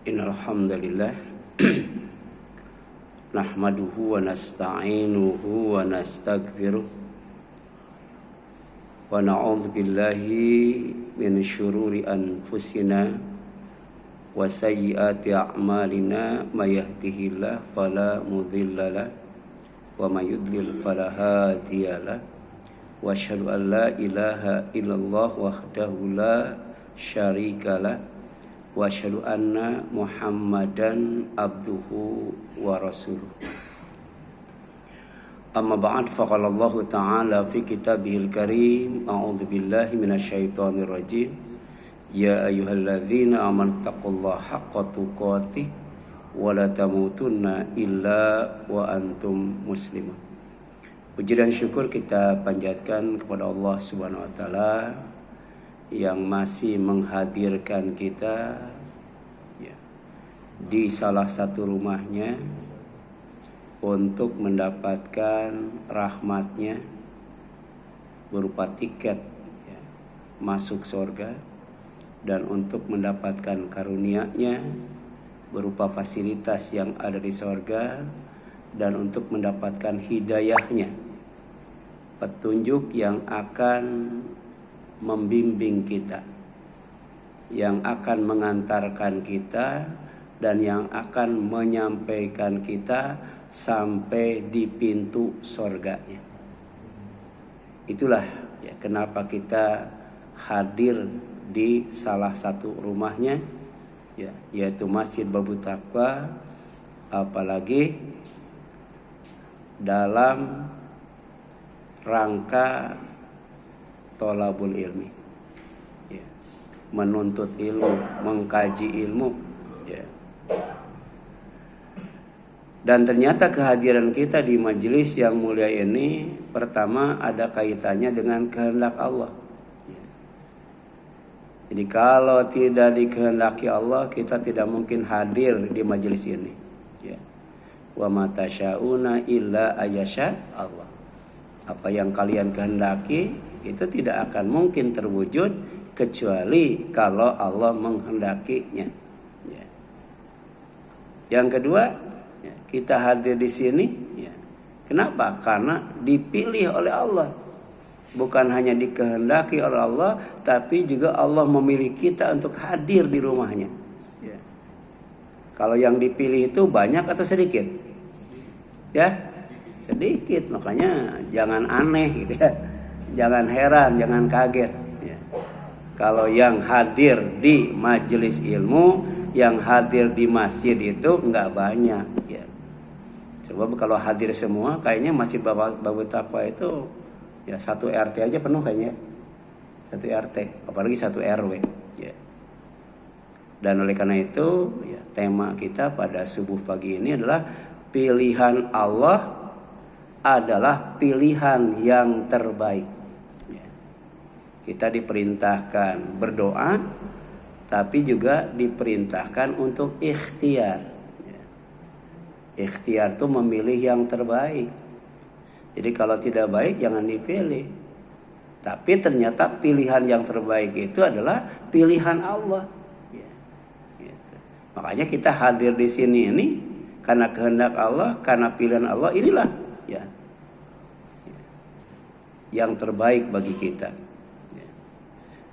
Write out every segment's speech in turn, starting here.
Innal hamdalillah nahmaduhu wa nasta'inuhu wa nastaghfiruh wa na'udzu billahi min syururi anfusina wa sayyiati a'malina may yahdihillahu fala mudhillalah wa may yudlil fala hadiyalah wa asyhadu an la ilaha illallah wahdahu la syarikalah wa asyhadu anna Muhammadan abduhu wa rasuluh. Amma ba'd, faqala Allah ta'ala fi kitabihil karim, a'udzu billahi minasyaitonir rajim. Ya ayyuhalladzina amanu taqullaha haqqa tuqatih wa la tamutunna illa wa antum muslimun. Puji dan syukur kita panjatkan kepada Allah Subhanahu wa taala yang masih menghadirkan kita di salah satu rumahnya untuk mendapatkan rahmatnya berupa tiket masuk surga, dan untuk mendapatkan karunia-Nya berupa fasilitas yang ada di surga, dan untuk mendapatkan hidayahnya, petunjuk yang akan membimbing kita, yang akan mengantarkan kita, dan yang akan menyampaikan kita sampai di pintu surganya. Itulah kenapa kita hadir di salah satu rumahnya, yaitu Masjid Babut Taqwa, apalagi dalam rangka tolabul ilmi, menuntut ilmu, mengkaji ilmu, Dan ternyata kehadiran kita di majelis yang mulia ini, pertama ada kaitannya dengan kehendak Allah. Jadi kalau tidak dikehendaki Allah, kita tidak mungkin hadir di majelis ini. Wa ma tasyauna illa ayyasha Allah. Apa yang kalian kehendaki itu tidak akan mungkin terwujud kecuali kalau Allah menghendakinya. Yang kedua, kita hadir di sini, kenapa? Karena dipilih oleh Allah. Bukan hanya dikehendaki oleh Allah, tapi juga Allah memilih kita untuk hadir di rumahnya. Kalau yang dipilih itu banyak atau sedikit? Sedikit. Makanya jangan aneh gitu ya. Jangan heran, jangan kaget. Kalau yang hadir di majelis ilmu, yang hadir di masjid itu enggak banyak. Sebab kalau hadir semua, kayaknya Masjid Babut Taqwa itu satu RT aja penuh kayaknya. Satu RT, apalagi satu RW. Dan oleh karena itu, tema kita pada subuh pagi ini adalah pilihan Allah adalah pilihan yang terbaik. Kita diperintahkan berdoa, tapi juga diperintahkan untuk ikhtiar. Ikhtiar itu memilih yang terbaik. Jadi kalau tidak baik jangan dipilih. Tapi ternyata pilihan yang terbaik itu adalah pilihan Allah. Makanya kita hadir di sini ini karena kehendak Allah, karena pilihan Allah, inilah yang terbaik bagi kita.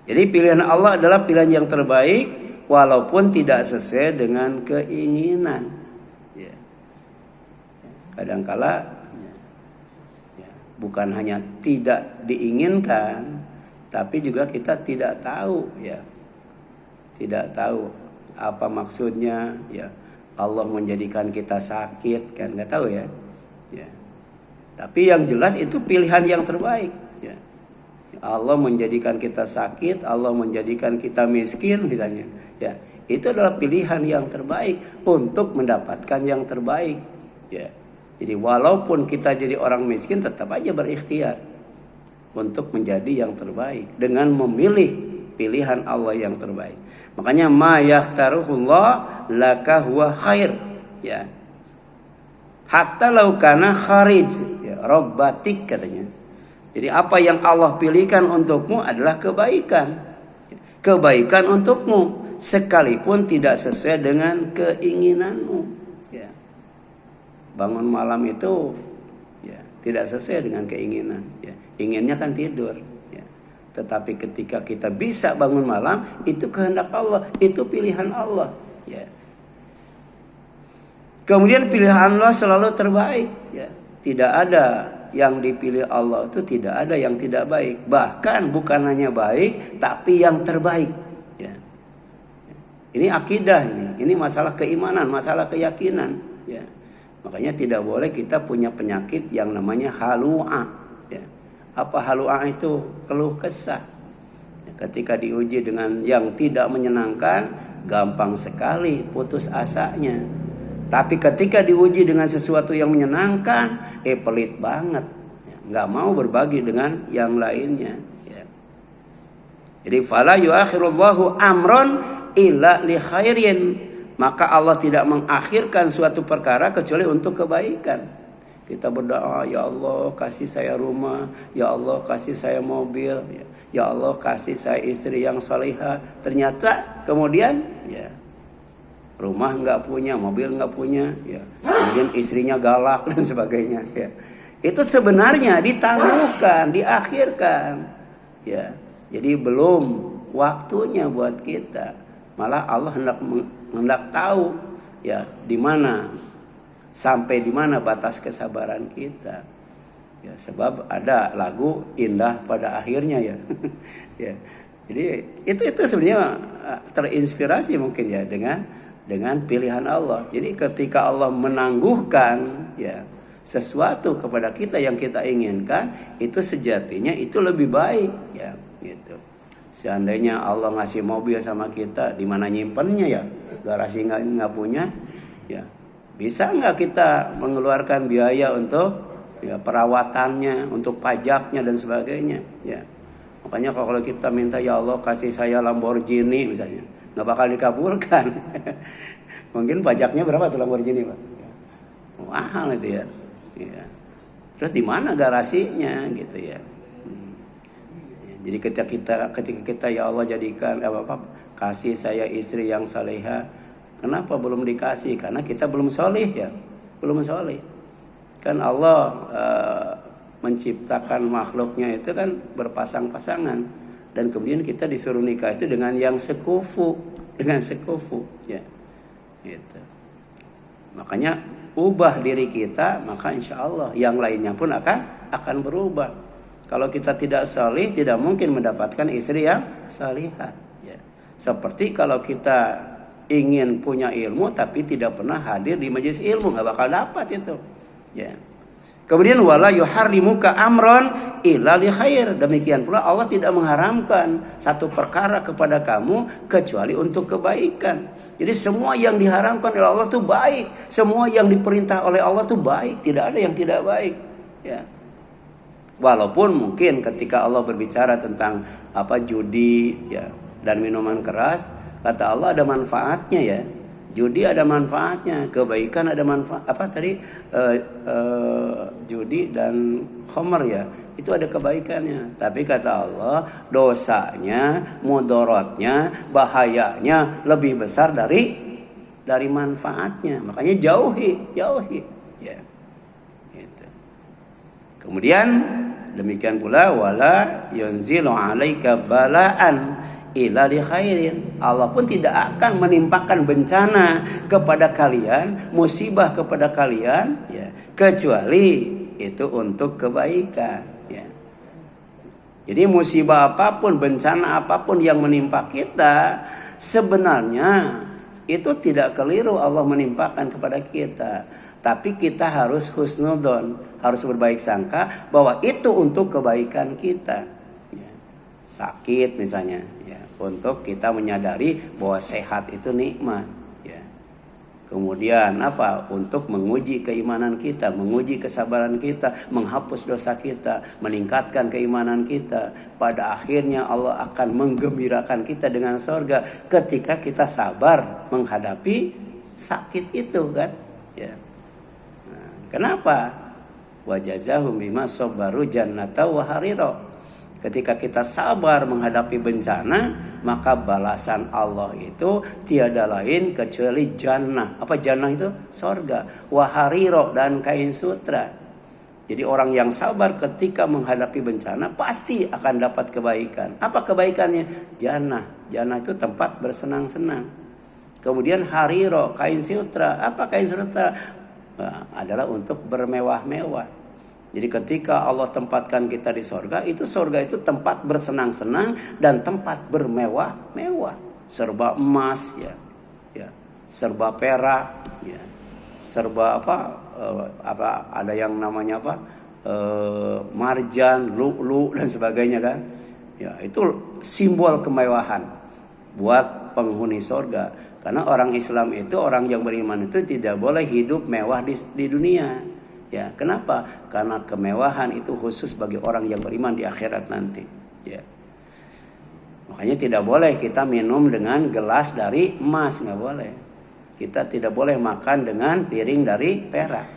Jadi pilihan Allah adalah pilihan yang terbaik walaupun tidak sesuai dengan keinginan. Kadangkala bukan hanya tidak diinginkan, tapi juga kita tidak tahu, tidak tahu apa maksudnya. Allah menjadikan kita sakit, kan nggak tahu ya. Tapi yang jelas itu pilihan yang terbaik. Allah menjadikan kita sakit, Allah menjadikan kita miskin misalnya. Itu adalah pilihan yang terbaik untuk mendapatkan yang terbaik. Jadi walaupun kita jadi orang miskin, tetap aja berikhtiar untuk menjadi yang terbaik dengan memilih pilihan Allah yang terbaik. Makanya ma yakhtaruhullah laka huwa khair. Hatta law kana kharij, rabbatik katanya. Jadi apa yang Allah pilihkan untukmu adalah kebaikan. Kebaikan untukmu. sekalipun tidak sesuai dengan keinginanmu. Ya. Bangun malam itu ya tidak sesuai dengan keinginan. Ya. Inginnya kan tidur. Ya. Tetapi ketika kita bisa bangun malam, itu kehendak Allah, itu pilihan Allah. Ya. Kemudian pilihan Allah selalu terbaik. Ya. Tidak ada yang dipilih Allah itu, tidak ada yang tidak baik. Bahkan bukan hanya baik, tapi yang terbaik. Ya. Ini akidah ini masalah keimanan, masalah keyakinan. Ya. Makanya tidak boleh kita punya penyakit yang namanya halu'a. Ya. Apa halu'a itu? Keluh kesah. Ya. Ketika diuji dengan yang tidak menyenangkan, gampang sekali putus asanya. Tapi ketika diuji dengan sesuatu yang menyenangkan, pelit banget. Nggak mau berbagi dengan yang lainnya. Ya. Jadi fala yuakhirullahu amron illa li khairin. Maka Allah tidak mengakhirkan suatu perkara kecuali untuk kebaikan. Kita berdoa, ya Allah kasih saya rumah, ya Allah kasih saya mobil, ya Allah kasih saya istri yang salihah. Ternyata kemudian ya rumah nggak punya, mobil nggak punya, ya. Kemudian istrinya galak dan sebagainya. Ya. Itu sebenarnya ditangguhkan, diakhirkan. Ya. Jadi belum waktunya buat kita. Malah Allah hendak tahu, ya, di mana sampai di mana batas kesabaran kita. Ya, sebab ada lagu indah pada akhirnya ya. Ya. Jadi itu sebenarnya terinspirasi mungkin ya dengan pilihan Allah. Jadi ketika Allah menangguhkan ya sesuatu kepada kita yang kita inginkan, itu sejatinya itu lebih baik ya gitu. Seandainya Allah ngasih mobil sama kita, di mana nyimpennya ya? Garasi nggak punya, ya bisa nggak kita mengeluarkan biaya untuk ya perawatannya, untuk pajaknya dan sebagainya? Ya makanya kalau kita minta ya Allah kasih saya Lamborghini misalnya, nggak bakal dikabulkan. Mungkin pajaknya berapa tuh Lamborghini Pak? Mahal itu ya. Ya. Terus di mana garasinya gitu ya? Jadi ketika kita ya Allah jadikan kasih saya istri yang salehah, kenapa belum dikasih? Karena kita belum soleh ya, belum soleh. Kan Allah menciptakan makhluknya itu kan berpasang-pasangan, dan kemudian kita disuruh nikah itu dengan yang sekufu, ya, gitu. Makanya ubah diri kita, maka insya Allah yang lainnya pun akan berubah. Kalau kita tidak salih, tidak mungkin mendapatkan istri yang salihah. Ya. Seperti kalau kita ingin punya ilmu tapi tidak pernah hadir di majelis ilmu, nggak bakal dapat itu. Ya. Kemudian wala yuharrimuka amron illa li khair. Demikian pula Allah tidak mengharamkan satu perkara kepada kamu kecuali untuk kebaikan. Jadi semua yang diharamkan oleh Allah itu baik, semua yang diperintah oleh Allah itu baik, tidak ada yang tidak baik. Ya. Walaupun mungkin ketika Allah berbicara tentang judi ya dan minuman keras, kata Allah ada manfaatnya ya. Judi ada manfaatnya, kebaikan ada manfaat. Judi dan khamr ya, itu ada kebaikannya. Tapi kata Allah, dosanya, mudaratnya, bahayanya lebih besar dari manfaatnya. Makanya jauhi. Ya. Gitu. Kemudian demikian pula wala yunzilu 'alaika bala'an illa li khairin. Allah pun tidak akan menimpakan bencana kepada kalian, musibah kepada kalian ya, kecuali itu untuk kebaikan ya. Jadi musibah apapun, bencana apapun yang menimpa kita, sebenarnya itu tidak keliru Allah menimpakan kepada kita. Tapi kita harus husnudzon, harus berbaik sangka bahwa itu untuk kebaikan kita. Ya. Sakit misalnya, ya, untuk kita menyadari bahwa sehat itu nikmat. Ya. Kemudian untuk menguji keimanan kita, menguji kesabaran kita, menghapus dosa kita, meningkatkan keimanan kita. Pada akhirnya Allah akan menggembirakan kita dengan surga ketika kita sabar menghadapi sakit itu kan. Ya. Kenapa? Wajazahum bima sabaru jannata wa harira. Ketika kita sabar menghadapi bencana, maka balasan Allah itu tiada lain kecuali jannah. Apa jannah itu? Sorga. Wahariro, dan kain sutra. Jadi orang yang sabar ketika menghadapi bencana pasti akan dapat kebaikan. Apa kebaikannya? Jannah. Jannah itu tempat bersenang-senang. Kemudian hariro, kain sutra. Apa kain sutra? Nah, adalah untuk bermewah-mewah. Jadi ketika Allah tempatkan kita di sorga itu tempat bersenang-senang dan tempat bermewah-mewah. Serba emas, ya, serba perak, ya, serba ada yang namanya marjan, lu'lu dan sebagainya kan. Ya, itu simbol kemewahan buat penghuni sorga. Karena orang Islam itu, orang yang beriman itu tidak boleh hidup mewah di dunia. Ya, kenapa? Karena kemewahan itu khusus bagi orang yang beriman di akhirat nanti. Ya. Makanya tidak boleh kita minum dengan gelas dari emas, nggak boleh. Kita tidak boleh makan dengan piring dari perak.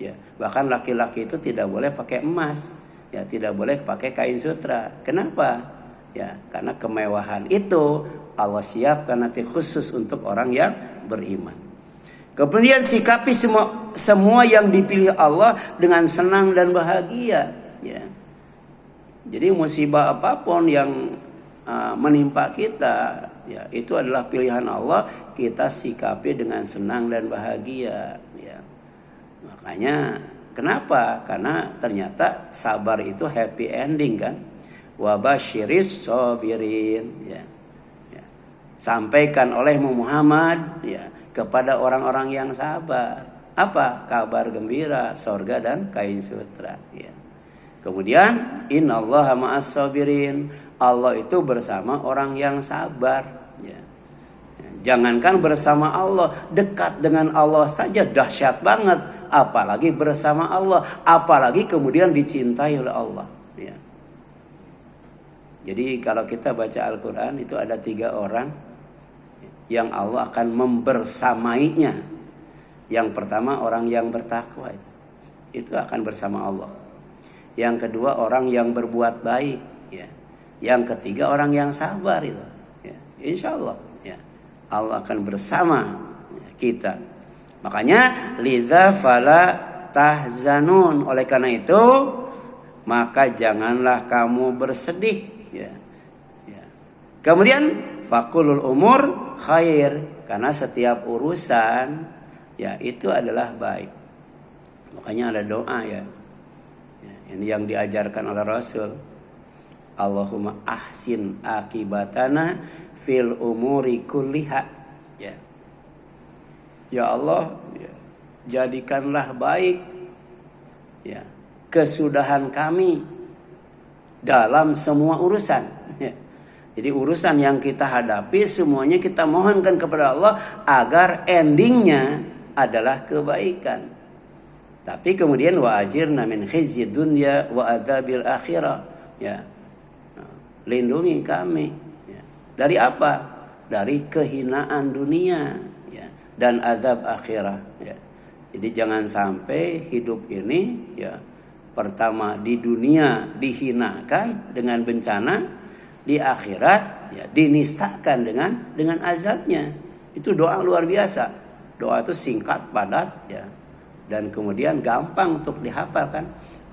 Ya, bahkan laki-laki itu tidak boleh pakai emas. Ya, tidak boleh pakai kain sutra. Kenapa? Ya, karena kemewahan itu Allah siapkan nanti khusus untuk orang yang beriman. Kemudian sikapi semua yang dipilih Allah dengan senang dan bahagia. Ya. Jadi musibah apapun yang menimpa kita, ya, itu adalah pilihan Allah. Kita sikapi dengan senang dan bahagia. Ya. Makanya kenapa? Karena ternyata sabar itu happy ending kan. Wabashiris sabirin. Ya. Ya. Sampaikan oleh Muhammad, ya, kepada orang-orang yang sabar. Apa? Kabar gembira, sorga dan kain sutra. Ya. Kemudian innallaha ma'as sabirin. Allah itu bersama orang yang sabar. Ya. Jangankan bersama Allah, dekat dengan Allah saja dahsyat banget. Apalagi bersama Allah, apalagi kemudian dicintai oleh Allah. Ya. Jadi kalau kita baca Al-Quran itu ada 3 orang yang Allah akan membersamainya. Yang pertama orang yang bertakwa, itu akan bersama Allah. Yang kedua orang yang berbuat baik, ya. Yang ketiga orang yang sabar itu, ya. Insya Allah, ya, Allah akan bersama kita. Makanya lidza fala tahzanun, oleh karena itu maka janganlah kamu bersedih, ya. Ya. Kemudian fakulul umur khair, karena setiap urusan, ya, itu adalah baik. Makanya ada doa, ya. Ini yang diajarkan oleh Rasul. Allahumma ahsin akibatana fil umuri kulliha. Ya. Ya Allah, ya, jadikanlah baik, ya, kesudahan kami dalam semua urusan. Ya. Jadi urusan yang kita hadapi semuanya kita mohonkan kepada Allah agar endingnya adalah kebaikan. Tapi kemudian wa ajirna min khizyid dunya wa adzabil akhirah. Ya. Lindungi kami, ya. Dari apa? Dari kehinaan dunia, ya, dan azab akhirah, ya. Jadi jangan sampai hidup ini, ya, pertama di dunia dihinakan dengan bencana, di akhirat, ya, dinistakan dengan azabnya. Itu doa luar biasa. Doa itu singkat, padat, ya, dan kemudian gampang untuk dihafalkan.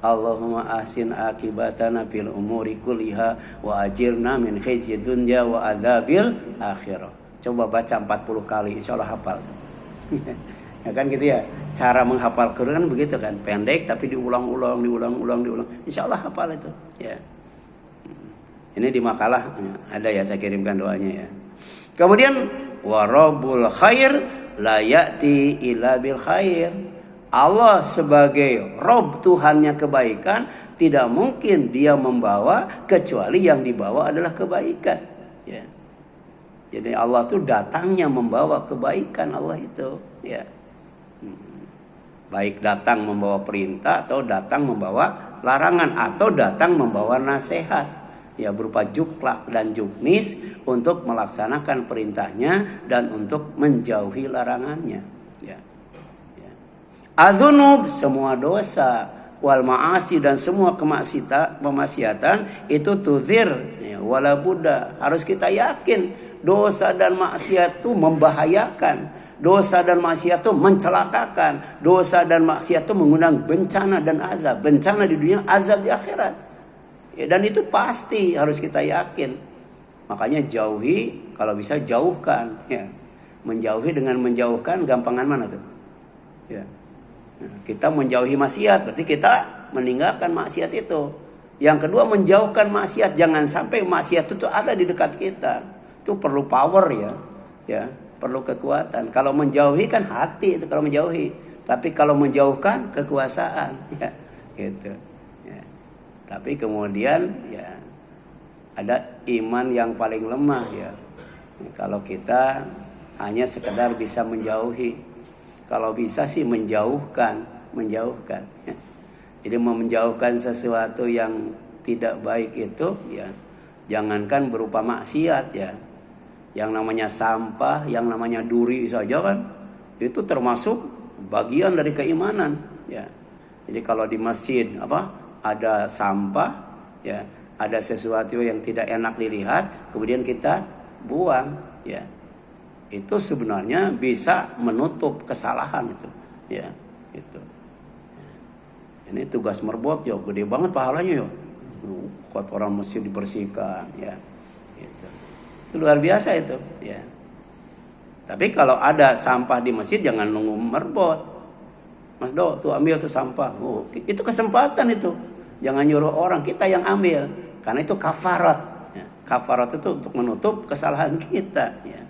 Allahumma ahsin akibatana fil umuri kulliha wa ajirna min khizyid dunya wa adzabil akhirah. Coba baca 40 kali, insyaallah hafal. Ya kan gitu ya. Cara menghafal Quran begitu kan, pendek tapi diulang-ulang. Insyaallah hafal itu, ya. Ini di makalah ada, ya, saya kirimkan doanya, ya. Kemudian wa rabbul khair la ya'ti illa bil khair. Allah sebagai Rob, Tuhannya kebaikan, tidak mungkin dia membawa kecuali yang dibawa adalah kebaikan, ya. Jadi Allah tuh datangnya membawa kebaikan, Allah itu, ya. Baik datang membawa perintah atau datang membawa larangan atau datang membawa nasihat, ya, berupa juklak dan juknis untuk melaksanakan perintahnya dan untuk menjauhi larangannya, ya. Adzunub, semua dosa, wal ma'asi, dan semua pemaksiatan itu tuzir ya, wala budda. Harus kita yakin dosa dan maksiat itu membahayakan. Dosa dan maksiat itu mencelakakan. Dosa dan maksiat itu mengundang bencana dan azab. Bencana di dunia, azab di akhirat. Ya, dan itu pasti harus kita yakin. Makanya jauhi, kalau bisa jauhkan. Ya. Menjauhi dengan menjauhkan, gampangan mana tuh? Ya. Nah, kita menjauhi maksiat, berarti kita meninggalkan maksiat itu. Yang kedua, menjauhkan maksiat. Jangan sampai maksiat itu ada di dekat kita. Itu perlu power ya. Ya, perlu kekuatan. Kalau menjauhi kan hati itu kalau menjauhi. Tapi kalau menjauhkan kekuasaan ya, gitu. Ya. Tapi kemudian ya ada iman yang paling lemah ya. Kalau kita hanya sekedar bisa menjauhi. Kalau bisa sih menjauhkan. Jadi menjauhkan sesuatu yang tidak baik itu ya, jangankan berupa maksiat ya. Yang namanya sampah, yang namanya duri saja kan, itu termasuk bagian dari keimanan ya. Jadi kalau di masjid ada sampah ya, ada sesuatu yang tidak enak dilihat, kemudian kita buang ya. Itu sebenarnya bisa menutup kesalahan itu ya, itu. Ini tugas merbot yo, gede banget pahalanya yo. Kotoran masjid dibersihkan ya. Gitu. Itu luar biasa itu ya. Tapi kalau ada sampah di masjid jangan nunggu merbot. Mas Do, tuh ambil tuh sampah. Oh, itu kesempatan itu. Jangan nyuruh orang, kita yang ambil. Karena itu kafarat ya. Kafarat itu untuk menutup kesalahan kita ya.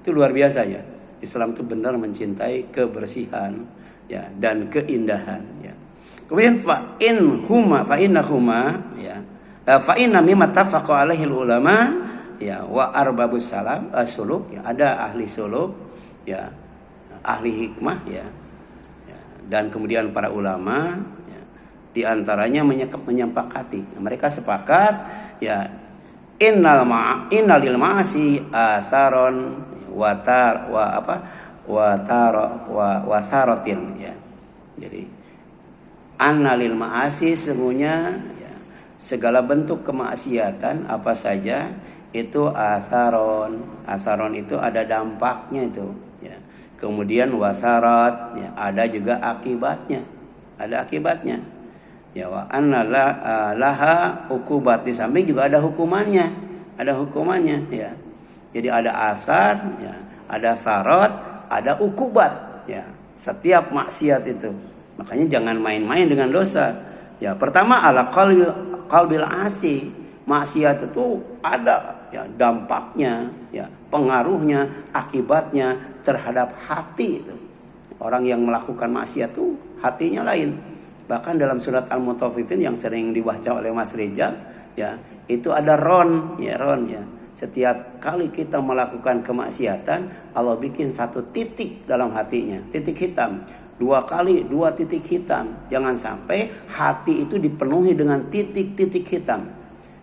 Itu luar biasa ya. Islam itu benar mencintai kebersihan ya dan keindahan ya. Kemudian fa innahuma ya. Fa inna mimma tafaqa alaihi ulama ya wa arbabus salam suluk ya, ada ahli suluk ya, ahli hikmah ya. Ya. Dan kemudian para ulama ya, di antaranya menyepakati. Mereka sepakat ya innalil ma'asi atharon wasarotin ya. Jadi annalil ma'asi sesungguhnya ya, segala bentuk kemaksiatan apa saja itu atharon itu ada dampaknya itu ya. Kemudian wasarat ya, ada juga akibatnya ya. Wa anna laha ukubat, di samping juga ada hukumannya ya. Jadi ada asar ya, ada sarat, ada ukubat ya. Setiap maksiat itu. Makanya jangan main-main dengan dosa. Ya, pertama ala qalbil asi. Maksiat itu ada ya dampaknya, ya, pengaruhnya, akibatnya terhadap hati itu. Orang yang melakukan maksiat itu hatinya lain. Bahkan dalam surat Al-Mutaffifin yang sering dibaca oleh Mas Reza ya, itu ada ron ya. Setiap kali kita melakukan kemaksiatan, Allah bikin satu titik dalam hatinya, titik hitam. 2 kali 2 titik hitam. Jangan sampai hati itu dipenuhi dengan titik-titik hitam.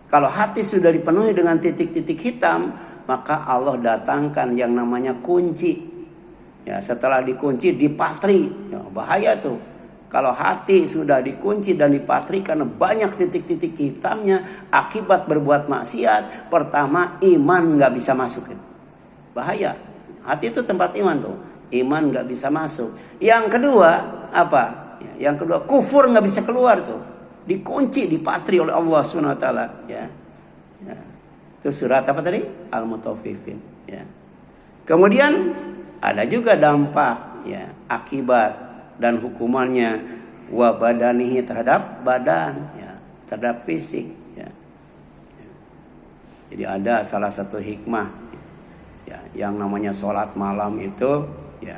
Kalau hati sudah dipenuhi dengan titik-titik hitam, maka Allah datangkan yang namanya kunci. Ya, setelah dikunci dipatri. Ya, bahaya tuh. Kalau hati sudah dikunci dan dipatri karena banyak titik-titik hitamnya akibat berbuat maksiat, pertama iman nggak bisa masuk. Bahaya. Hati itu tempat iman tuh. Iman nggak bisa masuk. Yang kedua apa? Yang kedua kufur nggak bisa keluar tuh. Dikunci, dipatri oleh Allah Subhanahu Wa Taala. Ya. Itu surat apa tadi? Al-Mutaffifin. Ya. Kemudian ada juga dampak, ya, akibat dan hukumannya wa badanihi terhadap badan ya, terhadap fisik ya. Jadi ada salah satu hikmah ya, yang namanya sholat malam itu ya,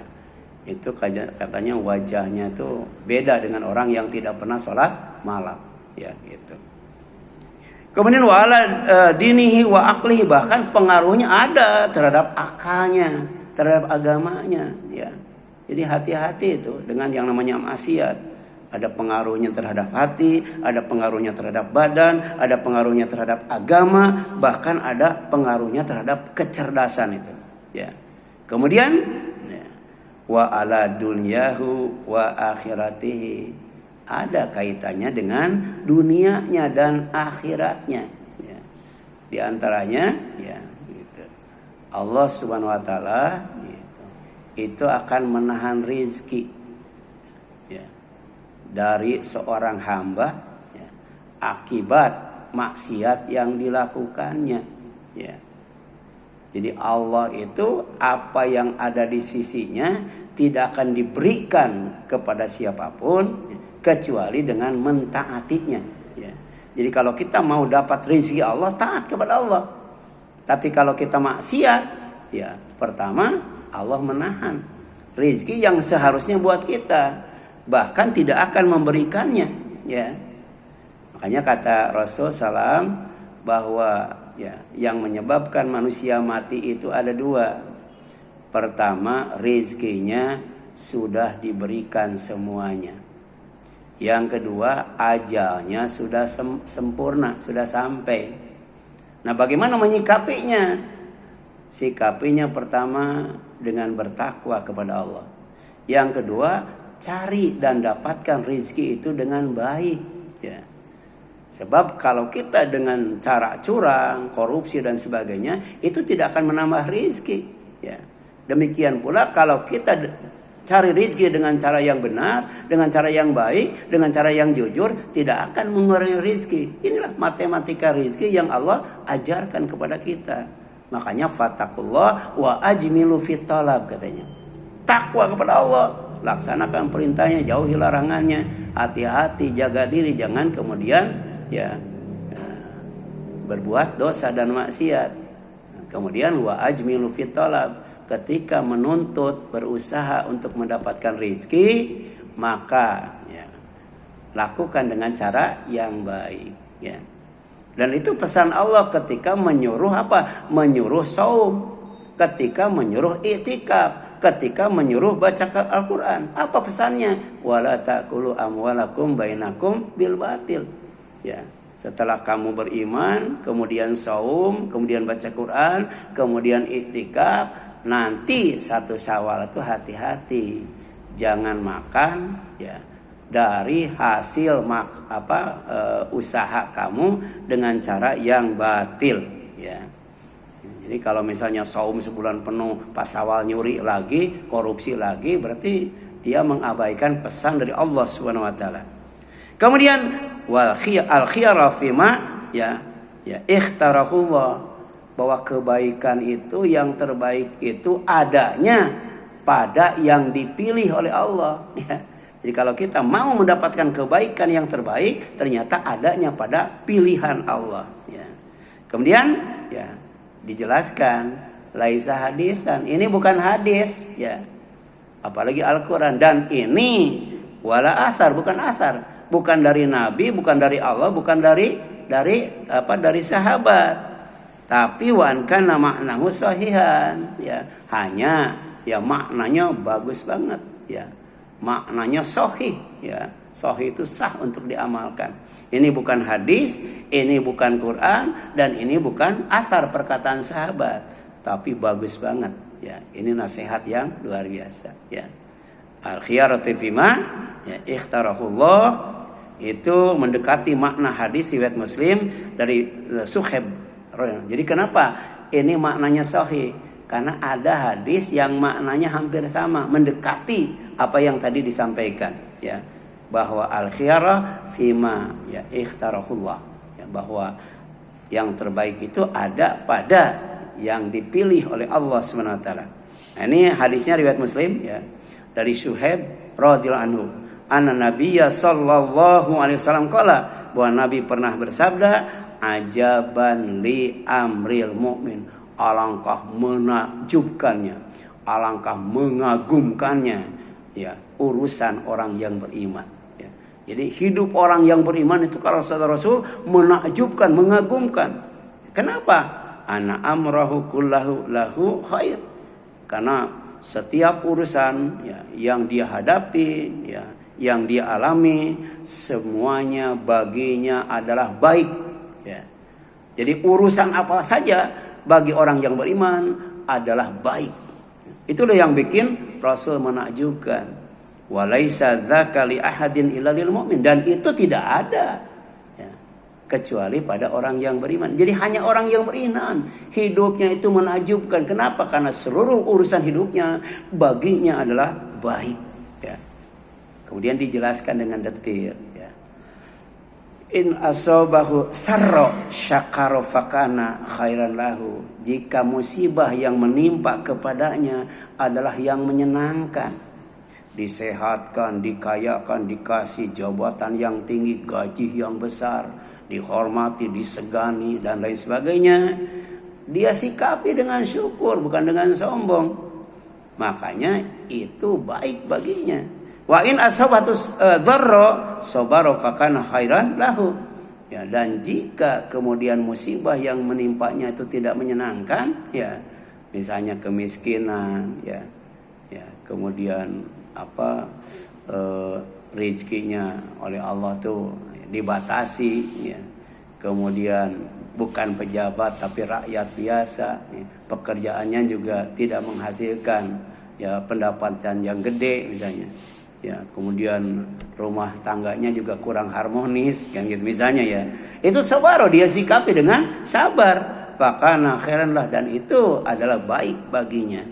itu katanya wajahnya itu beda dengan orang yang tidak pernah sholat malam ya gitu. Kemudian wa ala dinihi wa aqlihi, bahkan pengaruhnya ada terhadap akalnya, terhadap agamanya ya. Jadi hati-hati itu dengan yang namanya maksiat. Ada pengaruhnya terhadap hati, ada pengaruhnya terhadap badan, ada pengaruhnya terhadap agama, bahkan ada pengaruhnya terhadap kecerdasan itu. Ya. Kemudian ya, wa ala dunyahu wa akhiratihi, ada kaitannya dengan dunianya dan akhiratnya. Ya. Di antaranya, ya, gitu. Allah Subhanahu Wa Taala gitu, itu akan menahan rizki, ya, dari seorang hamba, ya, akibat maksiat yang dilakukannya. Ya. Jadi Allah itu apa yang ada di sisinya tidak akan diberikan kepada siapapun kecuali dengan mentaatinya. Ya. Jadi kalau kita mau dapat rezeki Allah, taat kepada Allah. Tapi kalau kita maksiat, ya pertama Allah menahan rezeki yang seharusnya buat kita, bahkan tidak akan memberikannya. Ya. Makanya kata Rasul SAW bahwa ya, yang menyebabkan manusia mati itu ada dua. Pertama, rezekinya sudah diberikan semuanya. Yang kedua, ajalnya sudah sempurna, sudah sampai. Nah, bagaimana menyikapinya? Sikapinya pertama dengan bertakwa kepada Allah. Yang kedua, cari dan dapatkan rezeki itu dengan baik. Ya. Sebab kalau kita dengan cara curang, korupsi dan sebagainya, itu tidak akan menambah rezeki. Ya. Demikian pula kalau kita cari rezeki dengan cara yang benar, dengan cara yang baik, dengan cara yang jujur, tidak akan mengurangi rezeki. Inilah matematika rezeki yang Allah ajarkan kepada kita. Makanya fattaqullah wa ajmilu fit talab katanya. Takwa kepada Allah, laksanakan perintahnya, jauhi larangannya, hati-hati, jaga diri, jangan kemudian ya berbuat dosa dan maksiat. Kemudian wa ajmilu fit talab, ketika menuntut, berusaha untuk mendapatkan rezeki, maka ya, lakukan dengan cara yang baik. Ya. Dan itu pesan Allah ketika menyuruh apa? Menyuruh saum, ketika menyuruh i'tikaf, ketika menyuruh baca Al-Quran. Apa pesannya? Wala ta'kulu amwalakum bainakum bil batil. Ya, setelah kamu beriman, kemudian saum, kemudian baca Quran, kemudian iktikaf, nanti 1 Syawal itu hati-hati, jangan makan ya dari hasil usaha kamu dengan cara yang batil. Ya. Jadi kalau misalnya saum sebulan penuh, pas Syawal nyuri lagi, korupsi lagi, berarti dia mengabaikan pesan dari Allah Subhanahu Wa Taala. Kemudian al-khiyara fima ya ikhtarahullah, bahwa kebaikan itu yang terbaik itu adanya pada yang dipilih oleh Allah. Ya. Jadi kalau kita mau mendapatkan kebaikan yang terbaik, ternyata adanya pada pilihan Allah. Ya. Kemudian ya dijelaskan laisa hadisan, ini bukan hadis ya, apalagi Al-Quran, dan ini wala asar, bukan asar. Bukan dari Nabi, bukan dari Allah, bukan dari sahabat. Tapi wan kana maknahu sahihan, ya. Hanya ya maknanya bagus banget, ya. Maknanya sahih, ya. Sahih itu sah untuk diamalkan. Ini bukan hadis, ini bukan Quran, dan ini bukan asar perkataan sahabat, tapi bagus banget, ya. Ini nasihat yang luar biasa, ya. Al-khiyaratu fima ya ikhtarahullah, itu mendekati makna hadis riwayat Muslim dari Suhaib. Jadi kenapa ini maknanya sahih? Karena ada hadis yang maknanya hampir sama, mendekati apa yang tadi disampaikan, ya, bahwa al-khiyarah fima ya ikhtarahullah, ya, bahwa yang terbaik itu ada pada yang dipilih oleh Allah Subhanahu Wa Taala. Nah, ini hadisnya riwayat Muslim, ya, dari Suhaib radhiyallahu anhu. Anna Nabiyya sallallahu alaihi wasallam qala, bahwa Nabi pernah bersabda, ajaban li amril mu'min, alangkah menakjubkannya, alangkah mengagumkannya ya urusan orang yang beriman, ya. Jadi hidup orang yang beriman itu kalau kata Rasul menakjubkan, mengagumkan. Kenapa? Ana amrahu kullahu lahu khair. Karena setiap urusan ya yang dia hadapi, ya yang dia alami, semuanya baginya adalah baik, ya. Jadi urusan apa saja bagi orang yang beriman adalah baik. Itulah yang bikin Rasul menakjubkan. Walaisa dzaka li ahadin illa lil mu'min, dan itu tidak ada ya, kecuali pada orang yang beriman. Jadi hanya orang yang beriman hidupnya itu menakjubkan. Kenapa? Karena seluruh urusan hidupnya baginya adalah baik ya. Kemudian dijelaskan dengan detail ya. In asabahu sarra syakara fakana khairan lahu. Jika musibah yang menimpa kepadanya adalah yang menyenangkan, disehatkan, dikayakan, dikasih jabatan yang tinggi, gaji yang besar, dihormati, disegani, dan lain sebagainya, dia sikapi dengan syukur, bukan dengan sombong. Makanya itu baik baginya. Wa in asabatus dharra sabara fakana khairan lahu. Ya, dan jika kemudian musibah yang menimpanya itu tidak menyenangkan, ya, misalnya kemiskinan, ya, kemudian rezekinya oleh Allah tuh dibatasi ya. Kemudian bukan pejabat tapi rakyat biasa ya. Pekerjaannya juga tidak menghasilkan ya pendapatan yang gede misalnya ya. Kemudian rumah tangganya juga kurang harmonis yang gitu misalnya ya. Itu sabaro, dia sikapi dengan sabar, fakana khairan lah, dan itu adalah baik baginya.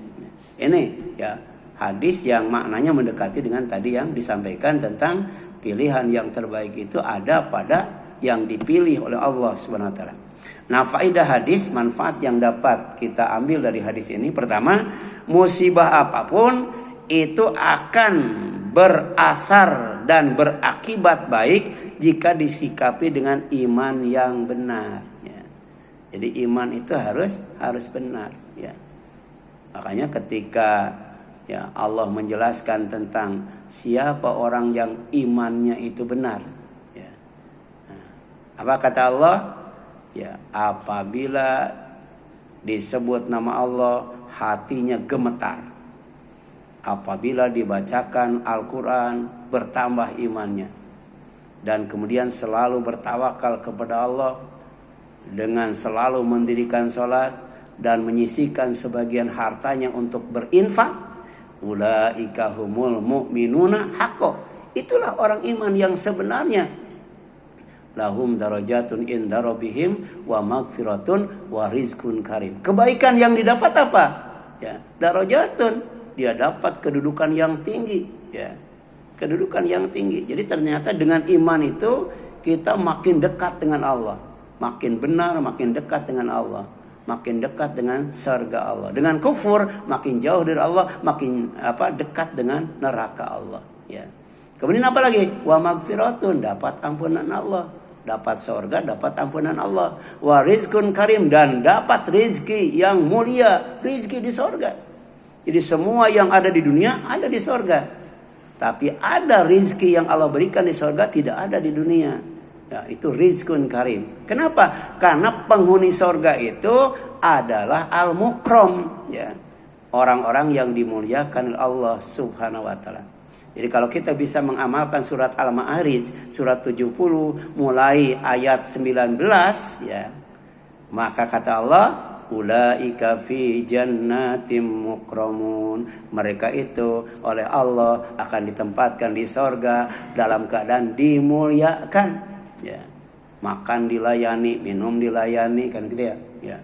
Ini ya hadis yang maknanya mendekati dengan tadi yang disampaikan tentang pilihan yang terbaik itu ada pada yang dipilih oleh Allah Subhanahu wa taala. Nah, faedah hadis, manfaat yang dapat kita ambil dari hadis ini, pertama, musibah apapun itu akan berasar dan berakibat baik jika disikapi dengan iman yang benar ya. Jadi iman itu harus benar ya. Makanya ketika ya Allah menjelaskan tentang siapa orang yang imannya itu benar. Ya. Nah, apa kata Allah? Ya, apabila disebut nama Allah hatinya gemetar. Apabila dibacakan Al-Quran bertambah imannya. Dan kemudian selalu bertawakal kepada Allah dengan selalu mendirikan sholat dan menyisihkan sebagian hartanya untuk berinfak. Ulaika humul mu'minuna haqqo. Itulah orang iman yang sebenarnya. Lahum darajatun inda rabbihim wa maghfiratun wa rizqun karim. Kebaikan yang didapat apa? Ya, darajatun, dia dapat kedudukan yang tinggi, ya. Kedudukan yang tinggi. Jadi ternyata dengan iman itu kita makin dekat dengan Allah, makin benar, makin dekat dengan Allah, makin dekat dengan surga Allah. Dengan kufur makin jauh dari Allah, makin dekat dengan neraka Allah ya. Kemudian apa lagi? Wa magfiratun, dapat ampunan Allah, dapat surga, dapat ampunan Allah. Wa rizqun karim, dan dapat rizki yang mulia, rizki di surga. Jadi semua yang ada di dunia ada di surga. Tapi ada rizki yang Allah berikan di surga tidak ada di dunia. Ya, itu rizkun karim. Kenapa? Karena penghuni sorga itu adalah al-mukram ya. Orang-orang yang dimuliakan oleh Allah Subhanahu wa taala. Jadi kalau kita bisa mengamalkan surat Al-Ma'arij surat 70 mulai ayat 19 ya. Maka kata Allah, ulaika fi jannatim mukramun. Mereka itu oleh Allah akan ditempatkan di sorga dalam keadaan dimuliakan. Ya, makan dilayani, minum dilayani, kan gitu ya. Ya,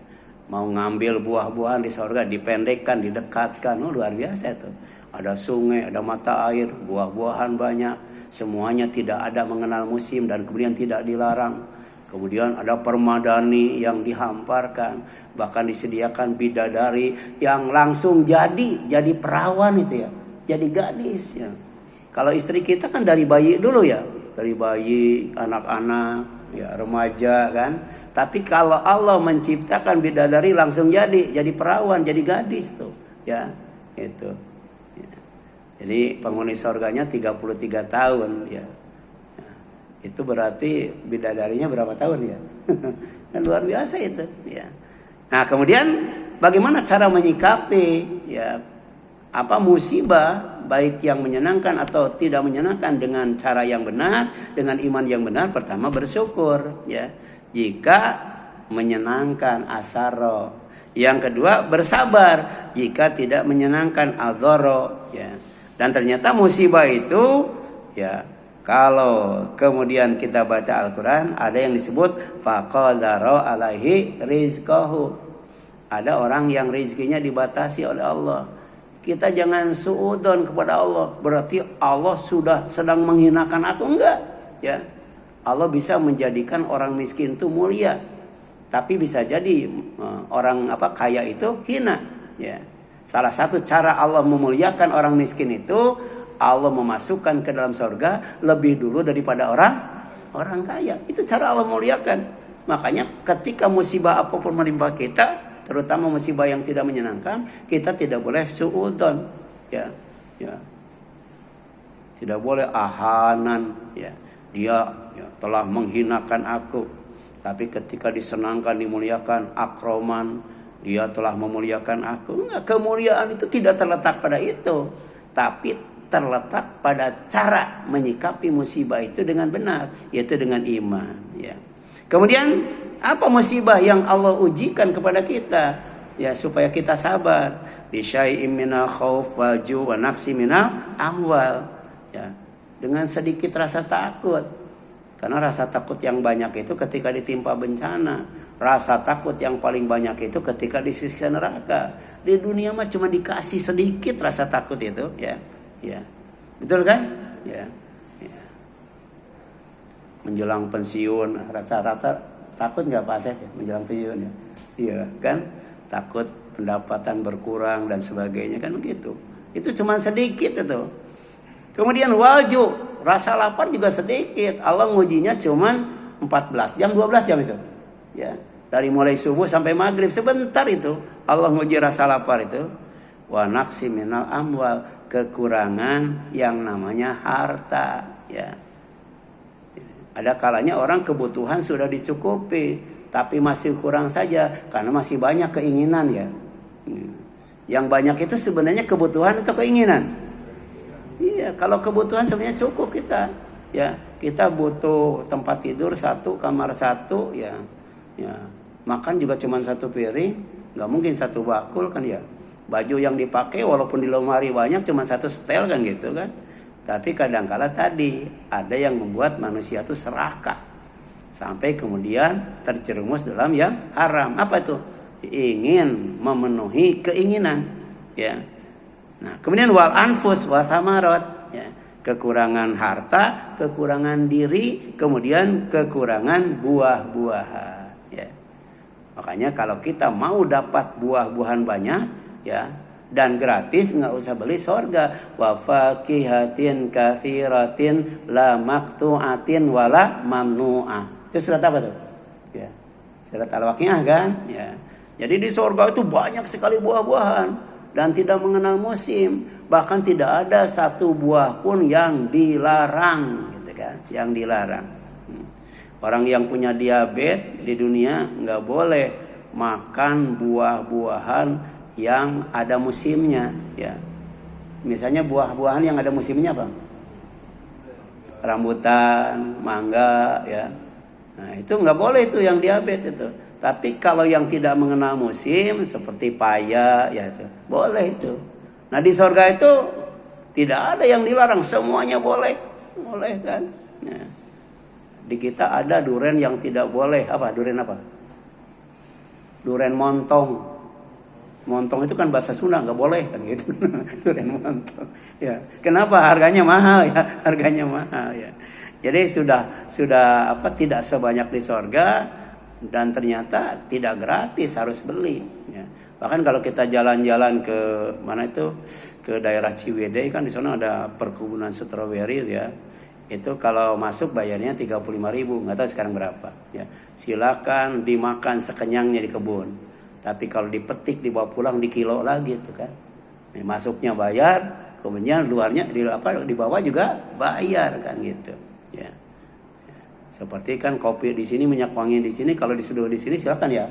mau ngambil buah-buahan di surga dipendekkan, didekatkan, luar biasa itu. Ada sungai, ada mata air, buah-buahan banyak, semuanya tidak ada mengenal musim dan kemudian tidak dilarang. Kemudian ada permadani yang dihamparkan, bahkan disediakan bidadari yang langsung jadi perawan itu ya, jadi gadis ya. Kalau istri kita kan dari bayi dulu ya. Dari bayi, anak-anak, ya remaja kan. Tapi kalau Allah menciptakan bidadari langsung jadi perawan, jadi gadis tuh, ya itu. Ya. Jadi penghuni surganya 33 tahun, ya. Ya. Itu berarti bidadarinya berapa tahun ya? Kan luar biasa itu, ya. Nah kemudian bagaimana cara menyikapi ya musibah, baik yang menyenangkan atau tidak menyenangkan, dengan cara yang benar, dengan iman yang benar? Pertama bersyukur ya jika menyenangkan, asaro. Yang kedua bersabar jika tidak menyenangkan, adzaro ya. Dan ternyata musibah itu ya, kalau kemudian kita baca Al-Quran, ada yang disebut faqadara alaihi rizqahu. Ada orang yang rizkinya dibatasi oleh Allah. Kita jangan suudzon kepada Allah. Berarti Allah sudah sedang menghinakan aku. Enggak. Ya. Allah bisa menjadikan orang miskin itu mulia. Tapi bisa jadi orang kaya itu hina. Ya. Salah satu cara Allah memuliakan orang miskin itu, Allah memasukkan ke dalam surga lebih dulu daripada orang kaya. Itu cara Allah muliakan. Makanya ketika musibah apapun menimpa kita, terutama musibah yang tidak menyenangkan, kita tidak boleh suudzon, ya. Tidak boleh ahanan, ya. Dia telah menghinakan aku. Tapi ketika disenangkan, dimuliakan, akroman, dia telah memuliakan aku. Enggak, kemuliaan itu tidak terletak pada itu, tapi terletak pada cara menyikapi musibah itu dengan benar, yaitu dengan iman, ya. Kemudian apa musibah yang Allah ujikan kepada kita? Ya, supaya kita sabar. Bisyai'im minal khauf wa ju' wa naqsi minal amwal. Ya, dengan sedikit rasa takut. Karena rasa takut yang banyak itu ketika ditimpa bencana. Rasa takut yang paling banyak itu ketika disiksa neraka. Di dunia mah cuma dikasih sedikit rasa takut itu, ya. Ya. Betul kan? Ya. Ya. Menjelang pensiun rata-rata takut nggak Pak Asep ya, menjelang pensiun ya? Iya kan? Takut pendapatan berkurang dan sebagainya kan begitu. Itu cuma sedikit itu. Kemudian waju, rasa lapar juga sedikit. Allah ngujinya cuma 14 jam, 12 jam itu. Ya, dari mulai subuh sampai maghrib sebentar itu Allah nguji rasa lapar itu. Wa naqsi minal amwal, kekurangan yang namanya harta, ya. Ada kalanya orang kebutuhan sudah dicukupi, tapi masih kurang saja karena masih banyak keinginan, ya. Yang banyak itu sebenarnya kebutuhan atau keinginan? Iya, kalau kebutuhan sebenarnya cukup kita. Ya, kita butuh tempat tidur satu, kamar satu, ya. Ya, makan juga cuma satu piring, nggak mungkin satu bakul kan ya. Baju yang dipakai walaupun di lemari banyak cuma satu setel kan gitu kan. Tapi kadangkala tadi ada yang membuat manusia itu serakah sampai kemudian terjerumus dalam yang haram. Apa itu? Ingin memenuhi keinginan, ya. Nah, kemudian wal anfus wa samarat, ya. Kekurangan harta, kekurangan diri, kemudian kekurangan buah-buahan, ya. Makanya kalau kita mau dapat buah-buahan banyak, ya, dan gratis, nggak usah beli sorga. Wa fakihatin katsiratin la maqtu'atin wala mamnu'ah. Itu surat apa tuh? Ya. Surat Al-Waqiah kan? Ya. Jadi di sorga itu banyak sekali buah-buahan dan tidak mengenal musim. Bahkan tidak ada satu buah pun yang dilarang, gitu kan? Yang dilarang. Orang yang punya diabetes di dunia nggak boleh makan buah-buahan yang ada musimnya, ya. Misalnya buah-buahan yang ada musimnya apa? Rambutan, mangga, ya. Nah, itu nggak boleh itu yang diabetes itu. Tapi kalau yang tidak mengenal musim seperti paya, ya itu boleh itu. Nah, di surga itu tidak ada yang dilarang, semuanya boleh, boleh kan? Nah, di kita ada duren yang tidak boleh, apa? Duren apa? Duren montong. Montong itu kan bahasa Sunda, nggak boleh kan gitu. Durian montong. Ya, kenapa harganya mahal ya? Harganya mahal ya. Jadi sudah tidak sebanyak di sorga dan ternyata tidak gratis, harus beli. Ya. Bahkan kalau kita jalan-jalan ke mana itu, ke daerah Ciwidey kan di sana ada perkebunan stroberi, ya. Itu kalau masuk bayarnya 35.000, nggak tahu sekarang berapa. Ya, silakan dimakan sekenyangnya di kebun. Tapi kalau dipetik dibawa pulang dikilo lagi tuh kan. Nah, masuknya bayar, kemudian luarnya di bawah juga bayar kan gitu. Ya. Ya. Seperti kan kopi di sini, minyak wangi di sini, kalau diseduh di sini silakan ya.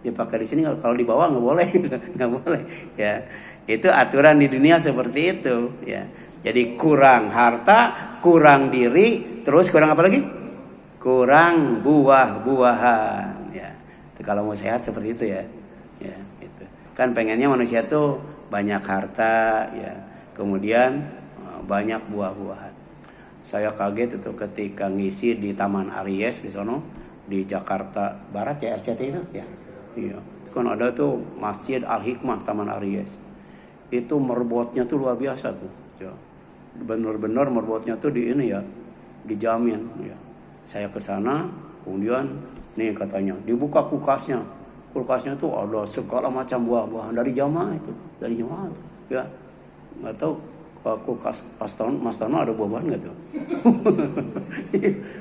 Dipakai di sini, kalau di bawah nggak boleh, nggak boleh. Ya. Itu aturan di dunia seperti itu. Ya. Jadi kurang harta, kurang diri, terus kurang apa lagi? Kurang buah-buahan. Ya. Itu kalau mau sehat seperti itu ya. Ya, gitu. Kan pengennya manusia tuh banyak harta, ya. Kemudian banyak buah-buahan. Saya kaget itu ketika ngisi di Taman Aries di sono di Jakarta Barat ya, RCT itu ya. Iya. Kan ada tuh Masjid Al-Hikmah Taman Aries. Itu merbotnya tuh luar biasa tuh. Ya. Benar-benar merbotnya tuh di ini ya, dijamin ya. Saya ke sana, kemudian nih katanya dibuka kulkasnya. Kulkasnya tuh ada segala macam buah-buahan dari jamaah itu, tuh. Ya. Nggak tahu kulkas Mas Tono ada buah-buahan nggak tuh?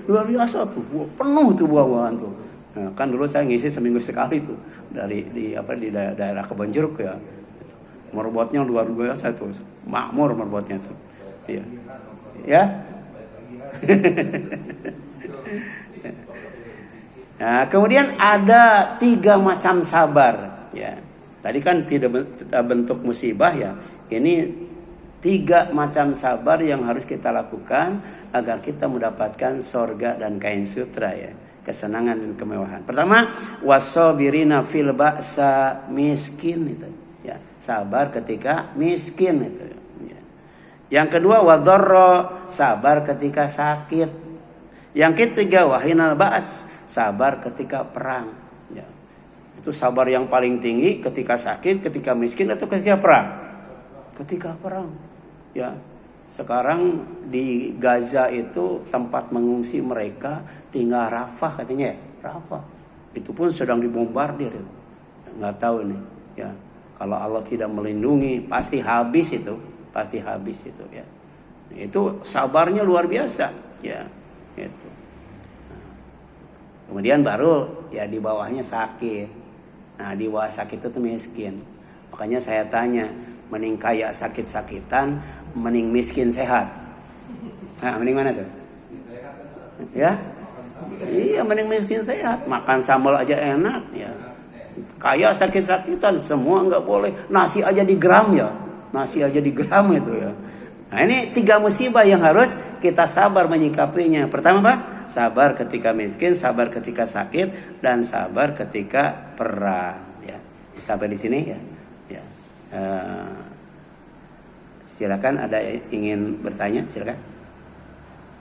Luar biasa tuh, penuh tuh buah-buahan tuh. Nah, kan dulu saya ngisi seminggu sekali tuh dari di daerah Kebonjeruk ya. Merbotnya luar biasa tuh, makmur merbotnya tuh. Iya. Ya. Nah, kemudian ada 3 macam sabar ya. Tadi kan tidak bentuk musibah ya. Ini 3 macam sabar yang harus kita lakukan agar kita mendapatkan sorga dan kain sutra ya, kesenangan dan kemewahan. Pertama, wasabirina fil ba'sa, miskin itu ya, sabar ketika miskin itu ya. Yang kedua, wadharra, sabar ketika sakit. Yang ketiga, wahinal ba's, sabar ketika perang ya. Itu sabar yang paling tinggi ketika sakit, ketika miskin, atau ketika perang. Ketika perang ya. Sekarang di Gaza itu tempat mengungsi mereka tinggal Rafah katanya ya, Rafah. Itu pun sedang dibombardir. Ya. Nggak tahu nih ya. Kalau Allah tidak melindungi pasti habis itu ya. Itu sabarnya luar biasa ya. Itu. Nah, kemudian baru ya di bawahnya sakit. Nah, di bawah sakit itu miskin. Makanya saya tanya, mending kaya sakit-sakitan, mending miskin sehat. Nah, mending mana tuh? Ya? Iya, mending miskin sehat. Makan sambal aja enak ya. Kaya sakit-sakitan, semua nggak boleh. Nasi aja digram ya. Nasi aja digram itu ya. Nah, ini 3 musibah yang harus kita sabar menyikapinya. Pertama apa? Sabar ketika miskin, sabar ketika sakit, dan sabar ketika perang ya. Sampai di sini ya. Silakan, ada ingin bertanya, silakan.